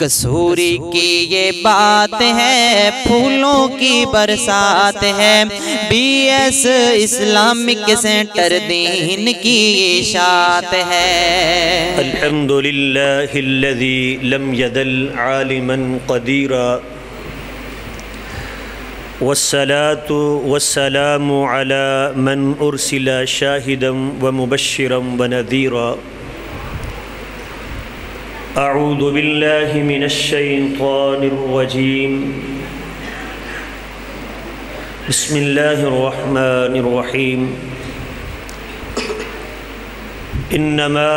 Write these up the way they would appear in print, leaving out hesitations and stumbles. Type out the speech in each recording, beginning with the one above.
کسوری کی یہ بات ہے، پھولوں کی برسات ہے، بی ایس اسلامک سینٹر دین کی اشاعت ہے۔ الحمدللہ الذی لم یزل عالما قدیرا، والصلاة والسلام علی من ارسل شاہدا ومبشرا ونذیرا۔ اعوذ باللہ من الشیطان الرجیم، بسم اللہ الرحمن الرحیم۔ انما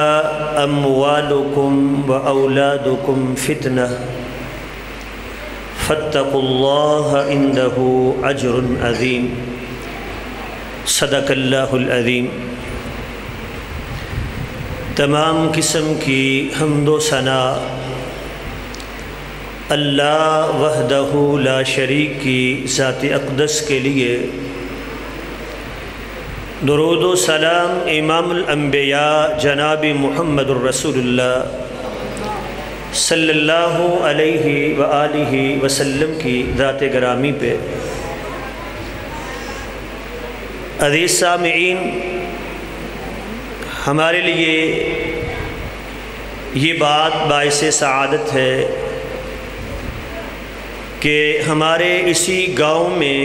اموالکم واولادکم فتنہ فاتقوا اللہ عندہ اجر عظیم۔ صدق اللہ العظیم۔ تمام قسم کی حمد و ثنا اللہ وحدہ لا شریک کی ذات اقدس کے لیے، درود و سلام امام الانبیاء جناب محمد الرسول اللہ صلی اللہ علیہ وآلہ وسلم کی ذات گرامی پہ۔ عزیز سامعین، ہمارے لیے یہ بات باعث سعادت ہے کہ ہمارے اسی گاؤں میں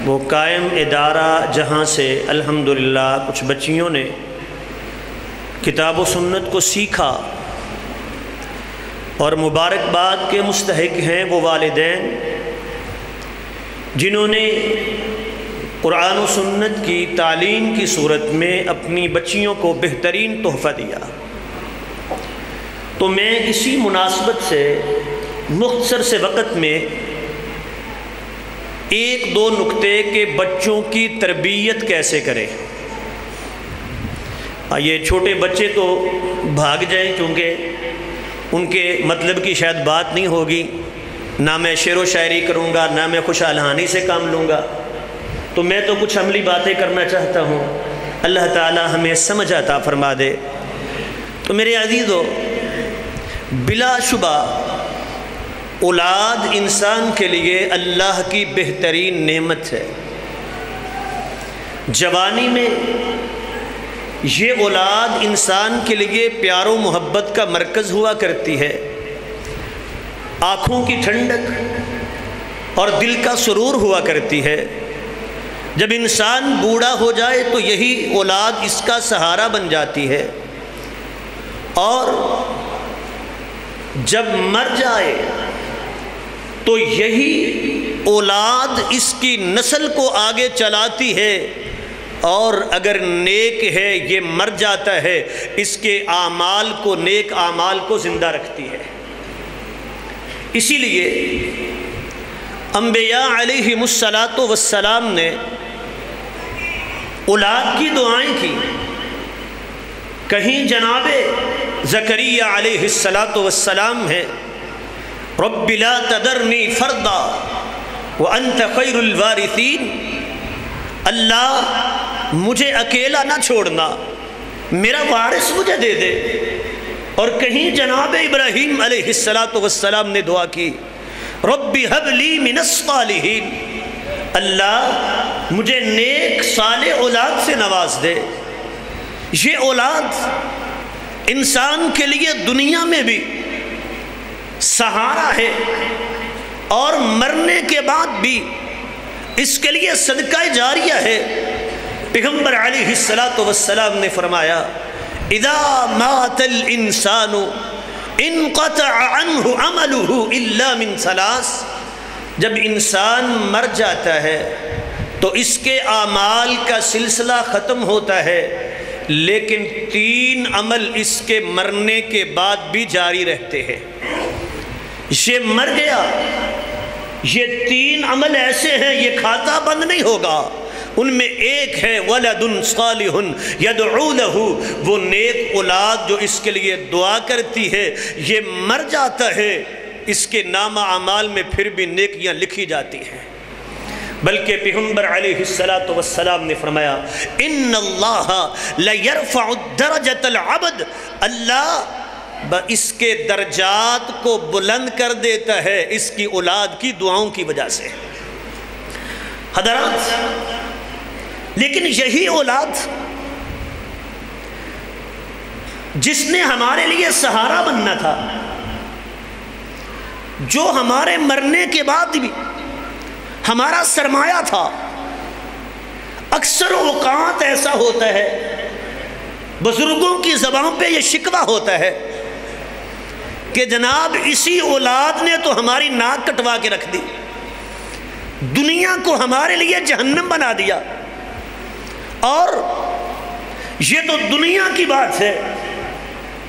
وہ قائم ادارہ جہاں سے الحمدللہ کچھ بچیوں نے کتاب و سنت کو سیکھا، اور مبارکباد کے مستحق ہیں وہ والدین جنہوں نے قرآن و سنت کی تعلیم کی صورت میں اپنی بچیوں کو بہترین تحفہ دیا۔ تو میں اسی مناسبت سے مختصر سے وقت میں ایک دو نکتے کہ بچوں کی تربیت کیسے کریں۔ یہ چھوٹے بچے تو بھاگ جائیں کیونکہ ان کے مطلب کی شاید بات نہیں ہوگی، نہ میں شعر و شاعری کروں گا نہ میں خوشحالانی سے کام لوں گا، تو میں تو کچھ عملی باتیں کرنا چاہتا ہوں۔ اللہ تعالی ہمیں سمجھ عطا فرما دے۔ تو میرے عزیزو، بلا شبہ اولاد انسان کے لیے اللہ کی بہترین نعمت ہے۔ جوانی میں یہ اولاد انسان کے لیے پیار و محبت کا مرکز ہوا کرتی ہے، آنکھوں کی ٹھنڈک اور دل کا سرور ہوا کرتی ہے۔ جب انسان بوڑھا ہو جائے تو یہی اولاد اس کا سہارا بن جاتی ہے، اور جب مر جائے تو یہی اولاد اس کی نسل کو آگے چلاتی ہے، اور اگر نیک ہے یہ مر جاتا ہے، اس کے اعمال کو، نیک اعمال کو زندہ رکھتی ہے۔ اسی لیے انبیاء علیہم السلام نے اولاد کی دعائیں کی۔ کہیں جناب زکریا علیہ السلام ہے، رب لا تذرنی فردا وانت خیر الوارثین، اللہ مجھے اکیلا نہ چھوڑنا، میرا وارث مجھے دے دے۔ اور کہیں جناب ابراہیم علیہ السلام نے دعا کی، رب ہب لی من الصالحین، اللہ مجھے نیک صالح اولاد سے نواز دے۔ یہ اولاد انسان کے لیے دنیا میں بھی سہارا ہے، اور مرنے کے بعد بھی اس کے لیے صدقہ جاریہ ہے۔ پیغمبر علیہ السلام نے فرمایا، اذا مات الانسان انقطع عنہ عملہ الا من ثلاث، جب انسان مر جاتا ہے تو اس کے اعمال کا سلسلہ ختم ہوتا ہے، لیکن تین عمل اس کے مرنے کے بعد بھی جاری رہتے ہیں۔ یہ مر گیا، یہ تین عمل ایسے ہیں یہ کھاتا بند نہیں ہوگا۔ ان میں ایک ہے ولد صالح یدعو لہ، وہ نیک اولاد جو اس کے لیے دعا کرتی ہے۔ یہ مر جاتا ہے، اس کے نامہ اعمال میں پھر بھی نیکیاں لکھی جاتی ہیں۔ بلکہ پیغمبر علیہ السلام نے فرمایا، ان اللہ لیرفع درجۃ العبد، اللہ اس کے درجات کو بلند کر دیتا ہے اس کی اولاد کی دعاؤں کی وجہ سے۔ حضرات، لیکن یہی اولاد جس نے ہمارے لیے سہارا بننا تھا، جو ہمارے مرنے کے بعد بھی ہمارا سرمایہ تھا، اکثر اوقات ایسا ہوتا ہے، بزرگوں کی زبان پہ یہ شکوہ ہوتا ہے کہ جناب اسی اولاد نے تو ہماری ناک کٹوا کے رکھ دی، دنیا کو ہمارے لیے جہنم بنا دیا۔ اور یہ تو دنیا کی بات ہے،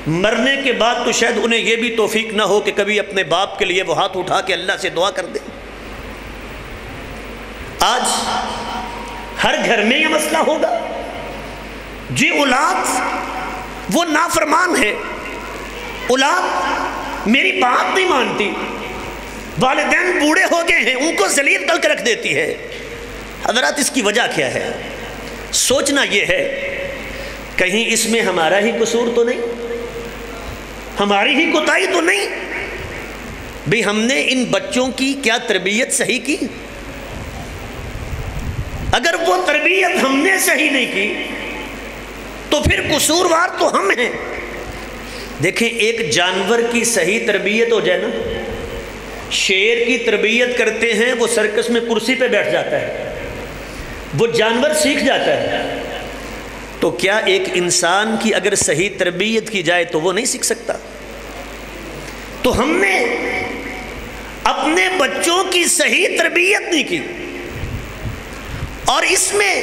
مرنے کے بعد تو شاید انہیں یہ بھی توفیق نہ ہو کہ کبھی اپنے باپ کے لیے وہ ہاتھ اٹھا کے اللہ سے دعا کر دیں۔ آج ہر گھر میں یہ مسئلہ ہوگا، جی اولاد وہ نافرمان ہے، اولاد میری بات نہیں مانتی، والدین بوڑھے ہو گئے ہیں، ان کو ذلیل کر کے رکھ دیتی ہے۔ حضرات، اس کی وجہ کیا ہے؟ سوچنا یہ ہے کہیں اس میں ہمارا ہی قصور تو نہیں، ہماری ہی کوتاہی تو نہیں؟ بھی ہم نے ان بچوں کی کیا تربیت صحیح کی؟ اگر وہ تربیت ہم نے صحیح نہیں کی تو پھر قصوروار تو ہم ہیں۔ دیکھیں، ایک جانور کی صحیح تربیت ہو جائے نا، شیر کی تربیت کرتے ہیں، وہ سرکس میں کرسی پہ بیٹھ جاتا ہے، وہ جانور سیکھ جاتا ہے، تو کیا ایک انسان کی اگر صحیح تربیت کی جائے تو وہ نہیں سیکھ سکتا؟ تو ہم نے اپنے بچوں کی صحیح تربیت نہیں کی، اور اس میں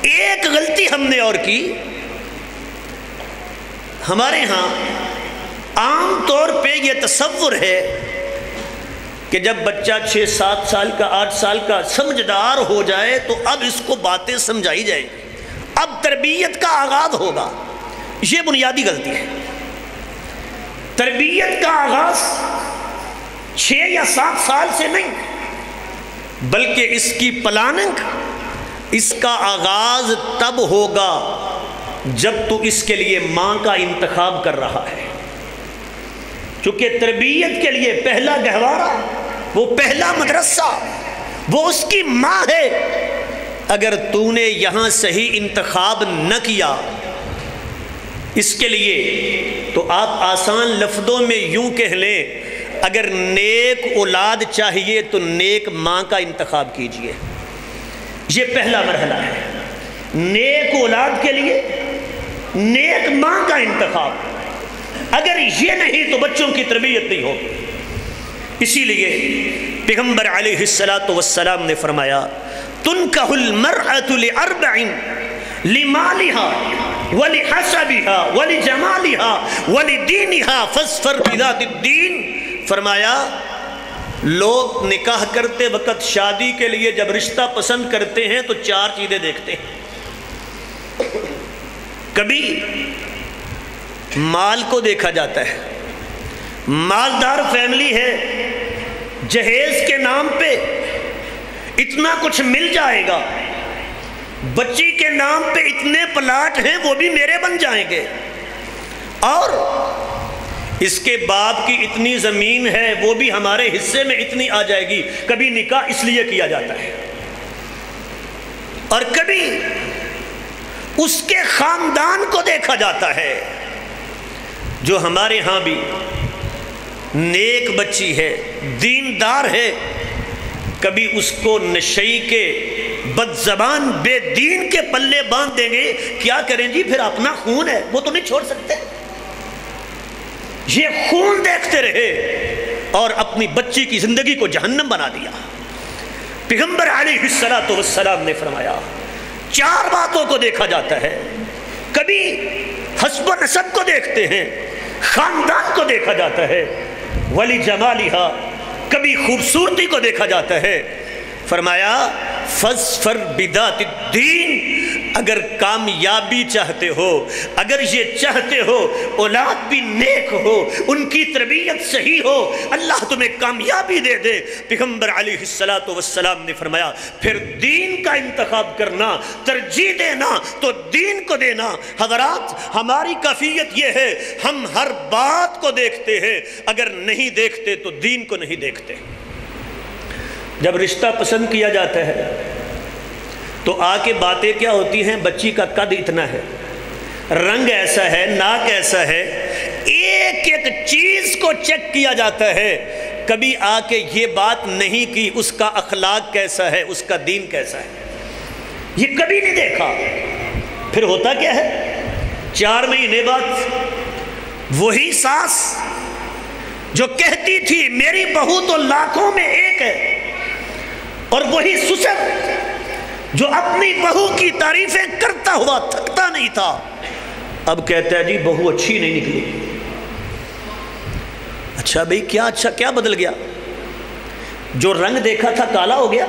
ایک غلطی ہم نے اور کی۔ ہمارے ہاں عام طور پہ یہ تصور ہے کہ جب بچہ 6-7 سال کا 8 سال کا سمجھدار ہو جائے تو اب اس کو باتیں سمجھائی جائیں، اب تربیت کا آغاز ہوگا۔ یہ بنیادی غلطی ہے۔ تربیت کا آغاز 6 یا 7 سال سے نہیں، بلکہ اس کی پلاننگ، اس کا آغاز تب ہوگا جب تو اس کے لیے ماں کا انتخاب کر رہا ہے، چونکہ تربیت کے لیے پہلا گہوارہ، وہ پہلا مدرسہ، وہ اس کی ماں ہے۔ اگر تو نے یہاں صحیح انتخاب نہ کیا اس کے لیے، تو آپ آسان لفظوں میں یوں کہہ لیں، اگر نیک اولاد چاہیے تو نیک ماں کا انتخاب کیجئے۔ یہ پہلا مرحلہ ہے، نیک اولاد کے لیے نیک ماں کا انتخاب۔ اگر یہ نہیں تو بچوں کی تربیت نہیں ہوگی۔ اسی لیے پیغمبر علیہ السلام نے فرمایا، تنکح المرأة لأربع، لمالها ولحسبها ولجمالها ولدینها فاظفر بذات الدین۔ فرمایا لوگ نکاح کرتے وقت شادی کے لیے جب رشتہ پسند کرتے ہیں تو 4 چیزیں دیکھتے ہیں۔ کبھی مال کو دیکھا جاتا ہے، مالدار فیملی ہے، جہیز کے نام پہ اتنا کچھ مل جائے گا، بچی کے نام پہ اتنے پلاٹ ہیں وہ بھی میرے بن جائیں گے، اور اس کے باپ کی اتنی زمین ہے وہ بھی ہمارے حصے میں اتنی آ جائے گی۔ کبھی نکاح اس لیے کیا جاتا ہے، اور کبھی اس کے خاندان کو دیکھا جاتا ہے۔ جو ہمارے ہاں بھی نیک بچی ہے، دیندار ہے، کبھی اس کو نشئی کے بد زبان بے دین کے پلے باندھ دیں گے، کیا کریں جی پھر اپنا خون ہے وہ تو نہیں چھوڑ سکتے۔ یہ خون دیکھتے رہے اور اپنی بچی کی زندگی کو جہنم بنا دیا۔ پیغمبر علیہ السلام نے فرمایا 4 باتوں کو دیکھا جاتا ہے، کبھی حسب و نسب کو دیکھتے ہیں، خاندان کو دیکھا جاتا ہے، ولی جمالہا، کبھی خوبصورتی کو دیکھا جاتا ہے۔ فرمایا فاظفر بذات الدین، اگر کامیابی چاہتے ہو، اگر یہ چاہتے ہو اولاد بھی نیک ہو، ان کی تربیت صحیح ہو، اللہ تمہیں کامیابی دے دے، پیغمبر علیہ السلام نے فرمایا پھر دین کا انتخاب کرنا، ترجیح دینا تو دین کو دینا۔ حضرات ہماری کیفیت یہ ہے، ہم ہر بات کو دیکھتے ہیں، اگر نہیں دیکھتے تو دین کو نہیں دیکھتے۔ جب رشتہ پسند کیا جاتا ہے تو آ کے باتیں کیا ہوتی ہیں، بچی کا قد اتنا ہے، رنگ ایسا ہے، ناک ایسا ہے، ایک ایک چیز کو چیک کیا جاتا ہے۔ کبھی آ کے یہ بات نہیں کی اس کا اخلاق کیسا ہے، اس کا دین کیسا ہے، یہ کبھی نہیں دیکھا۔ پھر ہوتا کیا ہے، 4 مہینے بعد وہی ساس جو کہتی تھی میری بہو تو لاکھوں میں ایک ہے، اور وہی سسر جو اپنی بہو کی تعریفیں کرتا ہوا تھکتا نہیں تھا، اب کہتا ہے جی بہو اچھی نہیں نکلی۔ اچھا بھئی کیا بدل گیا؟ جو رنگ دیکھا تھا کالا ہو گیا،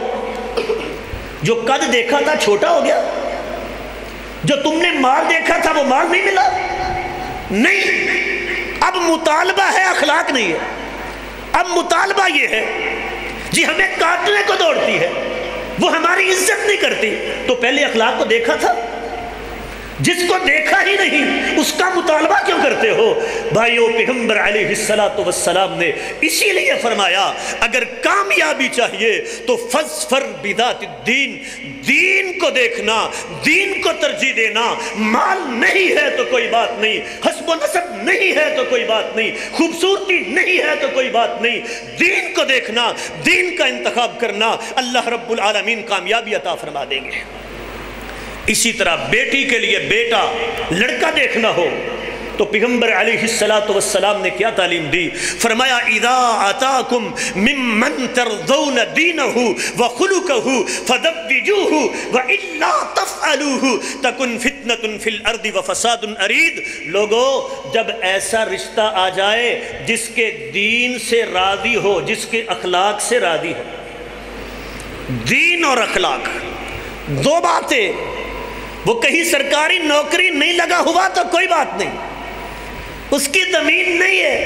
جو قد دیکھا تھا چھوٹا ہو گیا، جو تم نے مال دیکھا تھا وہ مال نہیں ملا؟ نہیں، اب مطالبہ ہے، اخلاق نہیں ہے۔ اب مطالبہ یہ ہے جی ہمیں کاٹنے کو دوڑتی ہے، وہ ہماری عزت نہیں کرتی، تو پہلے اخلاق کو دیکھا تھا؟ جس کو دیکھا ہی نہیں اس کا مطالبہ کیوں کرتے ہو؟ بھائیو، پیغمبر علیہ السلام نے اسی لیے فرمایا اگر کامیابی چاہیے تو فاظفر بذات الدین، دین کو دیکھنا، دین کو ترجیح دینا۔ مال نہیں ہے تو کوئی بات نہیں، حسب و نسب نہیں ہے تو کوئی بات نہیں، خوبصورتی نہیں ہے تو کوئی بات نہیں، دین کو دیکھنا، دین کا انتخاب کرنا، اللہ رب العالمین کامیابی عطا فرما دیں گے۔ اسی طرح بیٹی کے لیے بیٹا لڑکا دیکھنا ہو تو پیغمبر علیہ السلام نے کیا تعلیم دی؟ فرمایا اذا آتاکم ممن ترضون دینہ وخلقہ فزوجوہ والا تفعلوہ تکن فتنۃ فی الارض وفساد عریض۔ لوگو، جب ایسا رشتہ آ جائے جس کے دین سے راضی ہو، جس کے اخلاق سے راضی ہو، دین اور اخلاق دو باتیں، وہ کہیں سرکاری نوکری نہیں لگا ہوا تو کوئی بات نہیں، اس کی زمین نہیں ہے،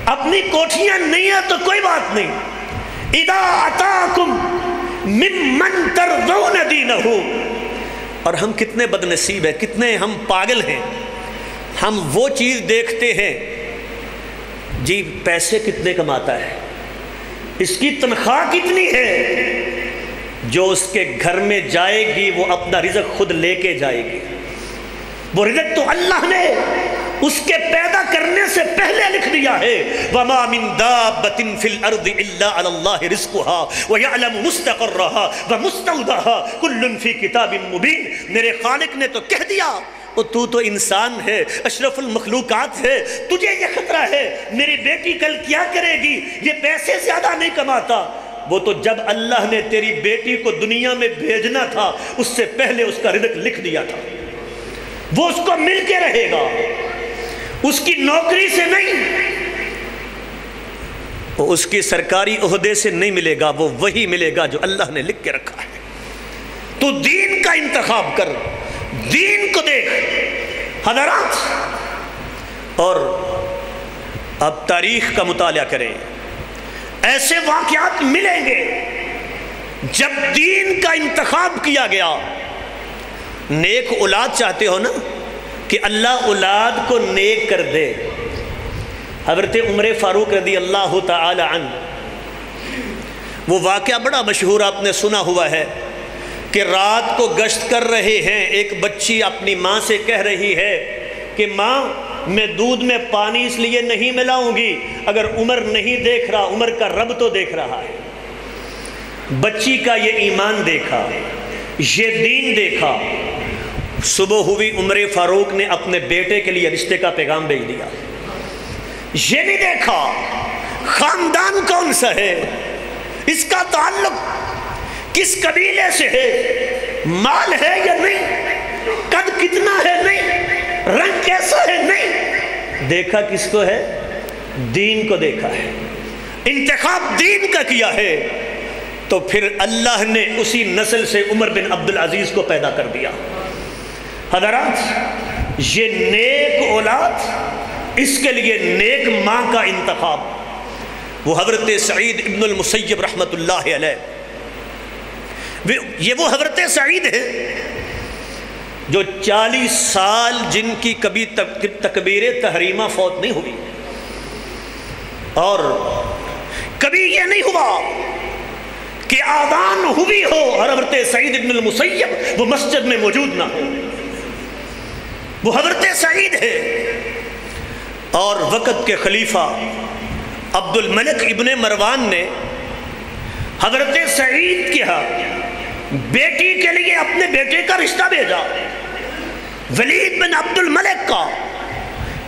اپنی کوٹھیاں نہیں ہیں تو کوئی بات نہیں۔ اذا اتاکم ممن ترضون دینہ، اور ہم کتنے بد نصیب ہیں، کتنے ہم پاگل ہیں، ہم وہ چیز دیکھتے ہیں جی پیسے کتنے کماتا ہے، اس کی تنخواہ کتنی ہے، جو اس کے گھر میں جائے گی وہ اپنا رزق خود لے کے جائے گی۔ وہ رزق تو اللہ نے اس کے پیدا کرنے سے پہلے لکھ دیا ہے، وَمَا مِن دَابَّةٍ فِي الْأَرْضِ إِلَّا عَلَى اللَّهِ رِزْقُهَا وَيَعْلَمُ مُسْتَقَرَّهَا وَمُسْتَوْدَاهَا كُلٌّ فِي كِتَابٍ مُبِينٍ۔ میرے خالق نے تو کہہ دیا، تو انسان ہے، اشرف المخلوقات ہے، تجھے یہ خطرہ ہے میری بیٹی کل کیا کرے گی، یہ پیسے زیادہ نہیں کماتا۔ وہ تو جب اللہ نے تیری بیٹی کو دنیا میں بھیجنا تھا اس سے پہلے اس کا رزق لکھ دیا تھا، وہ اس کو مل کے رہے گا، اس کی نوکری سے نہیں، وہ اس کی سرکاری عہدے سے نہیں ملے گا، وہ وہی ملے گا جو اللہ نے لکھ کے رکھا ہے۔ تو دین کا انتخاب کر، دین کو دیکھ حضرات، اور اب تاریخ کا مطالعہ کریں، ایسے واقعات ملیں گے جب دین کا انتخاب کیا گیا۔ نیک اولاد چاہتے ہو نا کہ اللہ اولاد کو نیک کر دے۔ حضرت عمر فاروق رضی اللہ تعالی عنہ، وہ واقعہ بڑا مشہور آپ نے سنا ہوا ہے کہ رات کو گشت کر رہے ہیں، ایک بچی اپنی ماں سے کہہ رہی ہے کہ ماں میں دودھ میں پانی اس لیے نہیں ملاؤں گی، اگر عمر نہیں دیکھ رہا، عمر کا رب تو دیکھ رہا ہے۔ بچی کا یہ ایمان دیکھا، یہ دین دیکھا، صبح ہوئی عمر فاروق نے اپنے بیٹے کے لیے رشتے کا پیغام بھیج دیا۔ یہ نہیں دیکھا خاندان کون سا ہے، اس کا تعلق کس قبیلے سے ہے، مال ہے یا نہیں، قد کتنا ہے نہیں، رنگ کیسا ہے نہیں، دیکھا کس کو ہے؟ دین کو دیکھا ہے، انتخاب دین کا کیا ہے۔ تو پھر اللہ نے اسی نسل سے عمر بن عبدالعزیز کو پیدا کر دیا۔ حضرات یہ نیک اولاد، اس کے لیے نیک ماں کا انتخاب، وہ حضرت سعید ابن المسیب رحمۃ اللہ علیہ، یہ وہ حضرت سعید ہے جو 40 سال جن کی کبھی تکبیر تحریمہ فوت نہیں ہوئی، اور کبھی یہ نہیں ہوا کہ آذان ہوئی ہو اور حضرت سعید ابن المسیب وہ مسجد میں موجود نہ ہو۔ وہ حضرت سعید ہے، اور وقت کے خلیفہ عبد الملک ابن مروان نے حضرت سعید کے ہاں بیٹی کے لیے اپنے بیٹے کا رشتہ بھیجا، ولید بن عبد الملک کا،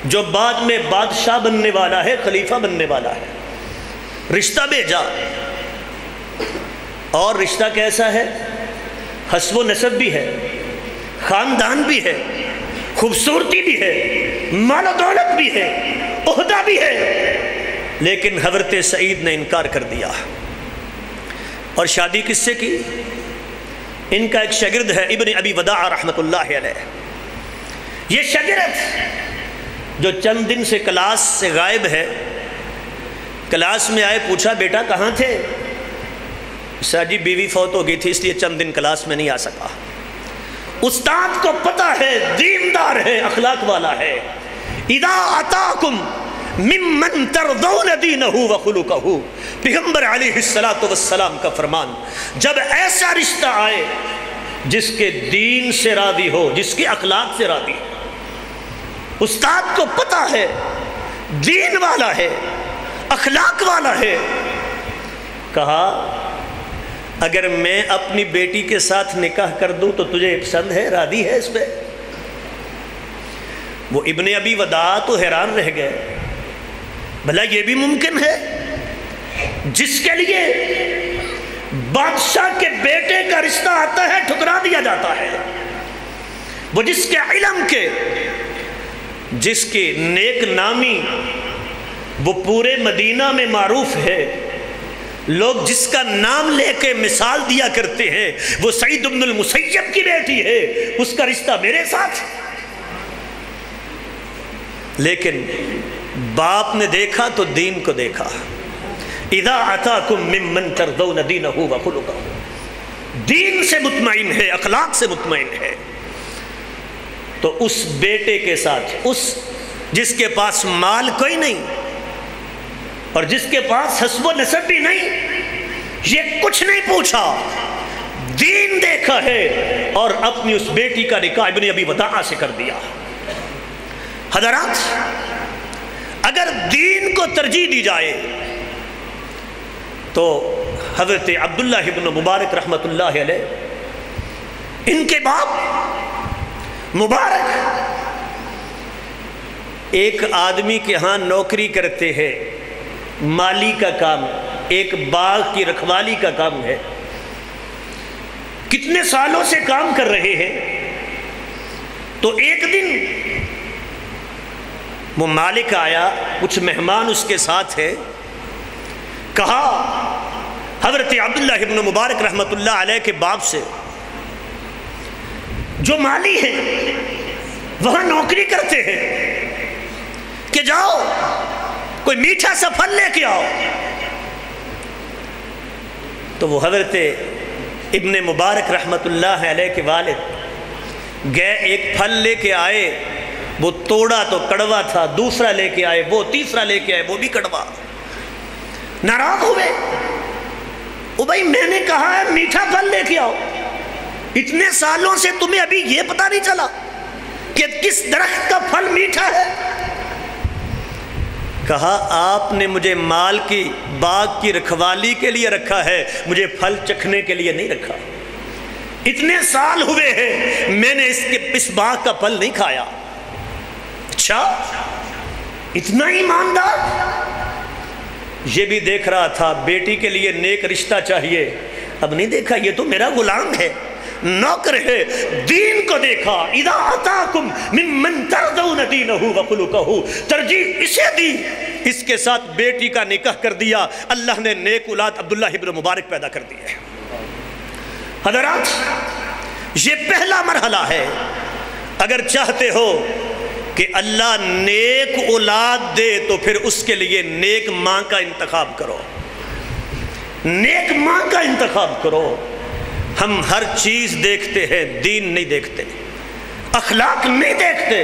جو بعد میں بادشاہ بننے والا ہے، خلیفہ بننے والا ہے، رشتہ بھیجا۔ اور رشتہ کیسا ہے؟ حسب و نسب بھی ہے، خاندان بھی ہے، خوبصورتی بھی ہے، مال و دولت بھی ہے، عہدہ بھی ہے، لیکن حضرت سعید نے انکار کر دیا۔ اور شادی کس سے کی؟ ان کا ایک شاگرد ہے ابن ابی وداع رحمۃ اللہ علیہ۔ یہ شاگرد جو چند دن سے کلاس سے غائب ہے، کلاس میں آئے، پوچھا بیٹا کہاں تھے؟ جی بیوی فوت ہو گئی تھی اس لیے چند دن کلاس میں نہیں آ سکا۔ استاد کو پتہ ہے، دیندار ہے، اخلاق والا ہے۔ اذا اتاکم ممن ترضون دینہ وخلقہ، پیغمبر علیہ السلام کا فرمان، جب ایسا رشتہ آئے جس کے دین سے راضی ہو، جس کے اخلاق سے راضی ہو، استاد کو پتہ ہے، دین والا ہے، اخلاق والا ہے، کہا اگر میں اپنی بیٹی کے ساتھ نکاح کر دوں تو تجھے پسند ہے، راضی ہے اس پہ؟ وہ ابن ابی وداع تو حیران رہ گئے، بھلا یہ بھی ممکن ہے جس کے لیے بادشاہ کے بیٹے کا رشتہ آتا ہے ٹھکرا دیا جاتا ہے؟ وہ جس کے علم کے، جس کی نیک نامی وہ پورے مدینہ میں معروف ہے، لوگ جس کا نام لے کے مثال دیا کرتے ہیں، وہ سعید بن المسیب کی بیٹی ہے، اس کا رشتہ میرے ساتھ۔ لیکن باپ نے دیکھا تو دین کو دیکھا۔ اذا اتاکم ممن ترضون دینہ وخلقہ، دین سے مطمئن ہے، اخلاق سے مطمئن ہے، تو اس بیٹے کے ساتھ، اس جس کے پاس مال کوئی نہیں اور جس کے پاس حسب و نسب بھی نہیں، یہ کچھ نہیں پوچھا، دین دیکھا ہے، اور اپنی اس بیٹی کا نکاح ابن ابی وداع سے کر دیا۔ حضرات اگر دین کو ترجیح دی جائے تو حضرت عبداللہ ابن مبارک رحمۃ اللہ علیہ، ان کے باپ مبارک ایک آدمی کے ہاں نوکری کرتے ہیں، مالی کا کام، ایک باغ کی رکھوالی کا کام ہے، کتنے سالوں سے کام کر رہے ہیں۔ تو ایک دن وہ مالک آیا، کچھ مہمان اس کے ساتھ ہے، کہا حضرت عبداللہ ابن مبارک رحمۃ اللہ علیہ کے باپ سے، جو مالی ہیں وہاں نوکری کرتے ہیں، کہ جاؤ کوئی میٹھا سا پھل لے کے آؤ۔ تو وہ حضرت ابن مبارک رحمۃ اللہ علیہ کے والد گئے، ایک پھل لے کے آئے، وہ توڑا تو کڑوا تھا، دوسرا لے کے آئے، وہ تیسرا لے کے آئے، وہ بھی کڑوا۔ ناراض ہوئے، او بھائی میں نے کہا ہے میٹھا پھل لے کے آؤ، اتنے سالوں سے تمہیں ابھی یہ پتہ نہیں چلا کہ کس درخت کا پھل میٹھا ہے؟ کہا آپ نے مجھے مال کی باغ کی رکھوالی کے لیے رکھا ہے، مجھے پھل چکھنے کے لیے نہیں رکھا۔ اتنے سال ہوئے ہیں میں نے اس باغ کا پھل نہیں کھایا۔ اچھا اتنا ایماندار؟ یہ بھی دیکھ رہا تھا بیٹی کے لیے نیک رشتہ چاہیے، اب نہیں دیکھا یہ تو میرا غلام ہے، نوکر ہے، دین کو دیکھا۔ اذا اتاکم ممن ترضون دینہ وخلقہ، ترجیح اسے دی، اس کے ساتھ بیٹی کا نکاح کر دیا، اللہ نے نیک اولاد عبداللہ ابن مبارک پیدا کر دی ہے۔ حضرات یہ پہلا مرحلہ ہے، اگر چاہتے ہو کہ اللہ نیک اولاد دے تو پھر اس کے لیے نیک ماں کا انتخاب کرو، نیک ماں کا انتخاب کرو۔ ہم ہر چیز دیکھتے ہیں، دین نہیں دیکھتے، اخلاق نہیں دیکھتے،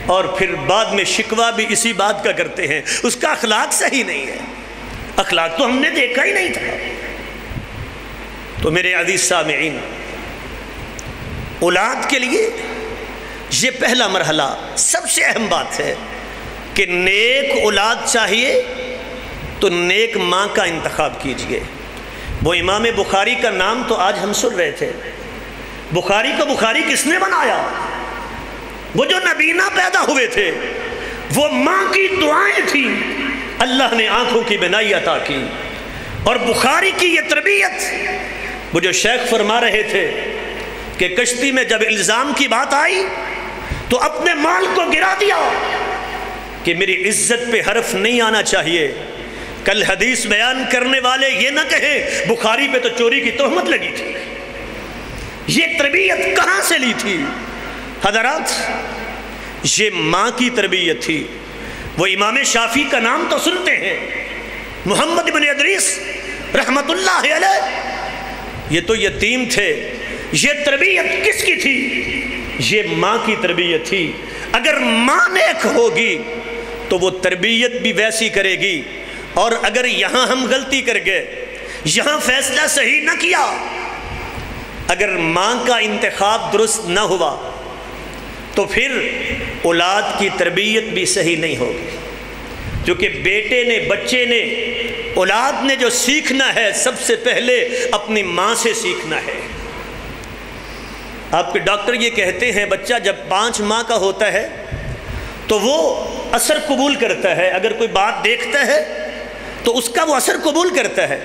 اور پھر بعد میں شکوہ بھی اسی بات کا کرتے ہیں، اس کا اخلاق صحیح نہیں ہے، اخلاق تو ہم نے دیکھا ہی نہیں تھا۔ تو میرے عزیز سامعین، اولاد کے لیے یہ پہلا مرحلہ سب سے اہم بات ہے کہ نیک اولاد چاہیے تو نیک ماں کا انتخاب کیجئے۔ وہ امام بخاری کا نام تو آج ہم سن رہے تھے، بخاری کو بخاری کس نے بنایا؟ وہ جو نبینا پیدا ہوئے تھے، وہ ماں کی دعائیں تھیں، اللہ نے آنکھوں کی بینائی عطا کی۔ اور بخاری کی یہ تربیت، وہ جو شیخ فرما رہے تھے کہ کشتی میں جب الزام کی بات آئی تو اپنے مال کو گرا دیا کہ میری عزت پہ حرف نہیں آنا چاہیے، کل حدیث بیان کرنے والے یہ نہ کہیں بخاری پہ تو چوری کی تہمت لگی تھی۔ یہ تربیت کہاں سے لی تھی حضرات؟ یہ ماں کی تربیت تھی۔ وہ امام شافعی کا نام تو سنتے ہیں، محمد بن ادریس رحمت اللہ علیہ، یہ تو یتیم تھے۔ یہ تربیت کس کی تھی؟ یہ ماں کی تربیت تھی۔ اگر ماں نیک ہوگی تو وہ تربیت بھی ویسی کرے گی، اور اگر یہاں ہم غلطی کر گئے، یہاں فیصلہ صحیح نہ کیا، اگر ماں کا انتخاب درست نہ ہوا تو پھر اولاد کی تربیت بھی صحیح نہیں ہوگی، کیونکہ بیٹے نے، بچے نے، اولاد نے جو سیکھنا ہے سب سے پہلے اپنی ماں سے سیکھنا ہے۔ آپ کے ڈاکٹر یہ کہتے ہیں بچہ جب 5 ماہ کا ہوتا ہے تو وہ اثر قبول کرتا ہے، اگر کوئی بات دیکھتا ہے تو اس کا وہ اثر قبول کرتا ہے،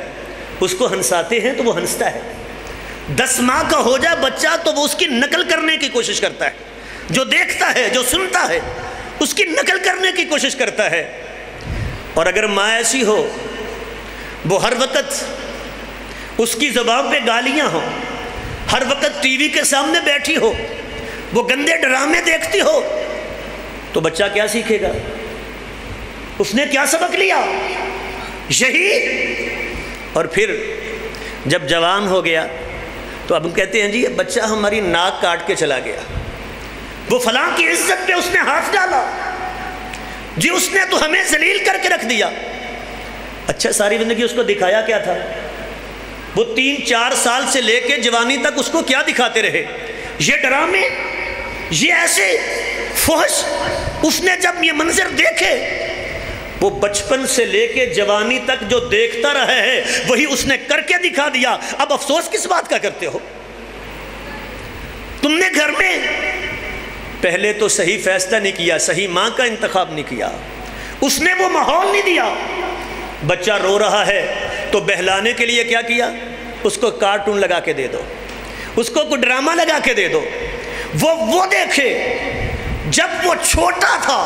اس کو ہنساتے ہیں تو وہ ہنستا ہے۔ 10 ماہ کا ہو جائے بچہ تو وہ اس کی نقل کرنے کی کوشش کرتا ہے، جو دیکھتا ہے، جو سنتا ہے، اس کی نقل کرنے کی کوشش کرتا ہے۔ اور اگر ماں ایسی ہو وہ ہر وقت اس کی زبان پہ گالیاں ہوں، ہر وقت ٹی وی کے سامنے بیٹھی ہو، وہ گندے ڈرامے دیکھتی ہو، تو بچہ کیا سیکھے گا؟ اس نے کیا سبق لیا؟ یہی۔ اور پھر جب جوان ہو گیا تو اب ہم کہتے ہیں جی بچہ ہماری ناک کاٹ کے چلا گیا، وہ فلاں کی عزت پہ اس نے ہاتھ ڈالا، جی اس نے تو ہمیں ذلیل کر کے رکھ دیا۔ اچھا ساری زندگی اس کو دکھایا کیا تھا؟ وہ 3-4 سال سے لے کے جوانی تک اس کو کیا دکھاتے رہے؟ یہ ڈرامے، یہ ایسے فحش۔ اس نے جب یہ منظر دیکھے، وہ بچپن سے لے کے جوانی تک جو دیکھتا رہا ہے وہی اس نے کر کے دکھا دیا۔ اب افسوس کس بات کا کرتے ہو؟ تم نے گھر میں پہلے تو صحیح فیصلہ نہیں کیا، صحیح ماں کا انتخاب نہیں کیا، اس نے وہ ماحول نہیں دیا۔ بچہ رو رہا ہے تو بہلانے کے لیے کیا کیا؟ اس کو کارٹون لگا کے دے دو، اس کو کوئی ڈرامہ لگا کے دے دو، وہ دیکھے۔ جب وہ چھوٹا تھا،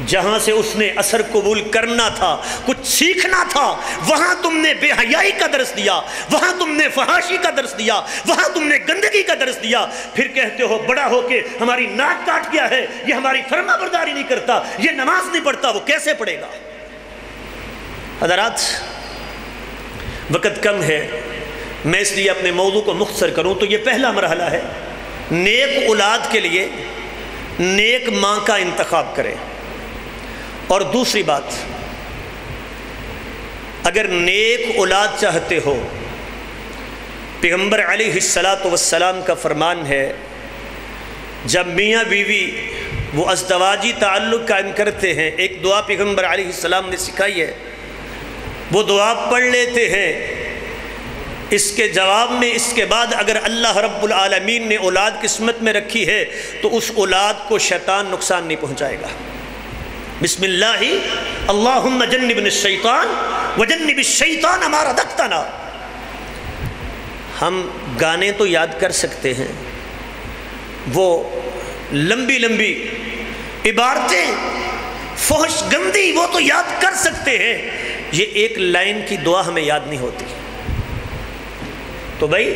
جہاں سے اس نے اثر قبول کرنا تھا، کچھ سیکھنا تھا، وہاں تم نے بے حیائی کا درس دیا، وہاں تم نے فحاشی کا درس دیا، وہاں تم نے گندگی کا درس دیا۔ پھر کہتے ہو بڑا ہو کے ہماری ناک کاٹ گیا ہے، یہ ہماری فرما برداری نہیں کرتا، یہ نماز نہیں پڑھتا، وہ کیسے پڑھے گا؟ حضرات وقت کم ہے، میں اس لیے اپنے موضوع کو مختصر کروں تو یہ پہلا مرحلہ ہے، نیک اولاد کے لیے نیک ماں کا انتخاب کریں۔ اور دوسری بات، اگر نیک اولاد چاہتے ہو، پیغمبر علیہ السلام کا فرمان ہے جب میاں بیوی وہ ازدواجی تعلق قائم کرتے ہیں، ایک دعا پیغمبر علیہ السلام نے سکھائی ہے، وہ دعا پڑھ لیتے ہیں، اس کے جواب میں اس کے بعد اگر اللہ رب العالمین نے اولاد قسمت میں رکھی ہے تو اس اولاد کو شیطان نقصان نہیں پہنچائے گا۔ بسم اللہ اللہم جنبنا الشیطان وجنب الشیطان ما رزقتنا۔ ہم گانے تو یاد کر سکتے ہیں، وہ لمبی لمبی عبارتیں فحش گندی وہ تو یاد کر سکتے ہیں، یہ ایک لائن کی دعا ہمیں یاد نہیں ہوتی۔ تو بھائی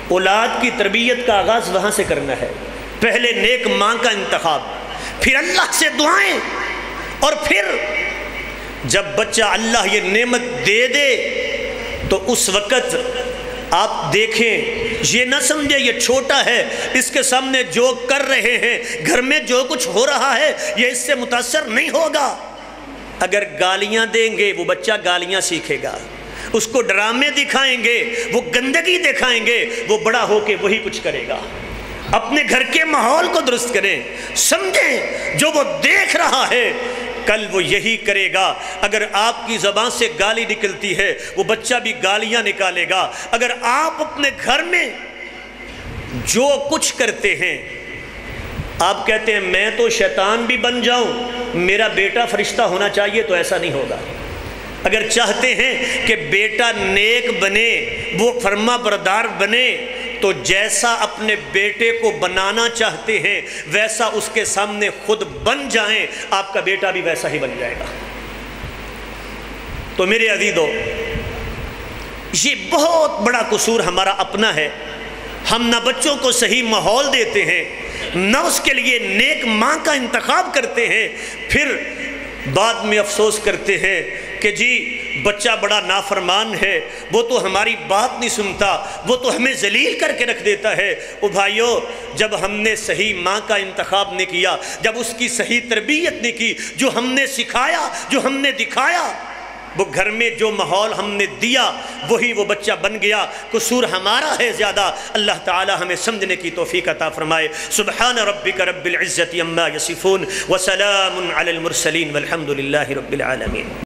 اولاد کی تربیت کا آغاز وہاں سے کرنا ہے۔ پہلے نیک ماں کا انتخاب، پھر اللہ سے دعائیں، اور پھر جب بچہ اللہ یہ نعمت دے دے تو اس وقت آپ دیکھیں، یہ نہ سمجھے یہ چھوٹا ہے، اس کے سامنے جو کر رہے ہیں، گھر میں جو کچھ ہو رہا ہے، یہ اس سے متاثر نہیں ہوگا۔ اگر گالیاں دیں گے وہ بچہ گالیاں سیکھے گا، اس کو ڈرامے دکھائیں گے وہ گندگی دکھائیں گے، وہ بڑا ہو کے وہی کچھ کرے گا۔ اپنے گھر کے ماحول کو درست کریں، سمجھیں جو وہ دیکھ رہا ہے کل وہ یہی کرے گا۔ اگر آپ کی زبان سے گالی نکلتی ہے وہ بچہ بھی گالیاں نکالے گا۔ اگر آپ اپنے گھر میں جو کچھ کرتے ہیں، آپ کہتے ہیں میں تو شیطان بھی بن جاؤں، میرا بیٹا فرشتہ ہونا چاہیے، تو ایسا نہیں ہوگا۔ اگر چاہتے ہیں کہ بیٹا نیک بنے، وہ فرما بردار بنے، تو جیسا اپنے بیٹے کو بنانا چاہتے ہیں ویسا اس کے سامنے خود بن جائیں، آپ کا بیٹا بھی ویسا ہی بن جائے گا۔ تو میرے عزیزو، یہ بہت بڑا قصور ہمارا اپنا ہے، ہم نہ بچوں کو صحیح ماحول دیتے ہیں، نہ اس کے لیے نیک ماں کا انتخاب کرتے ہیں، پھر بعد میں افسوس کرتے ہیں کہ جی بچہ بڑا نافرمان ہے، وہ تو ہماری بات نہیں سنتا، وہ تو ہمیں ذلیل کر کے رکھ دیتا ہے۔ او بھائیو، جب ہم نے صحیح ماں کا انتخاب نہیں کیا، جب اس کی صحیح تربیت نہیں کی، جو ہم نے سکھایا، جو ہم نے دکھایا، وہ گھر میں جو ماحول ہم نے دیا وہی وہ بچہ بن گیا، قصور ہمارا ہے زیادہ۔ اللہ تعالی ہمیں سمجھنے کی توفیق عطا فرمائے۔ سبحان ربک رب العزت عما یصفون وسلام علی المرسلین والحمد للہ رب العالمین۔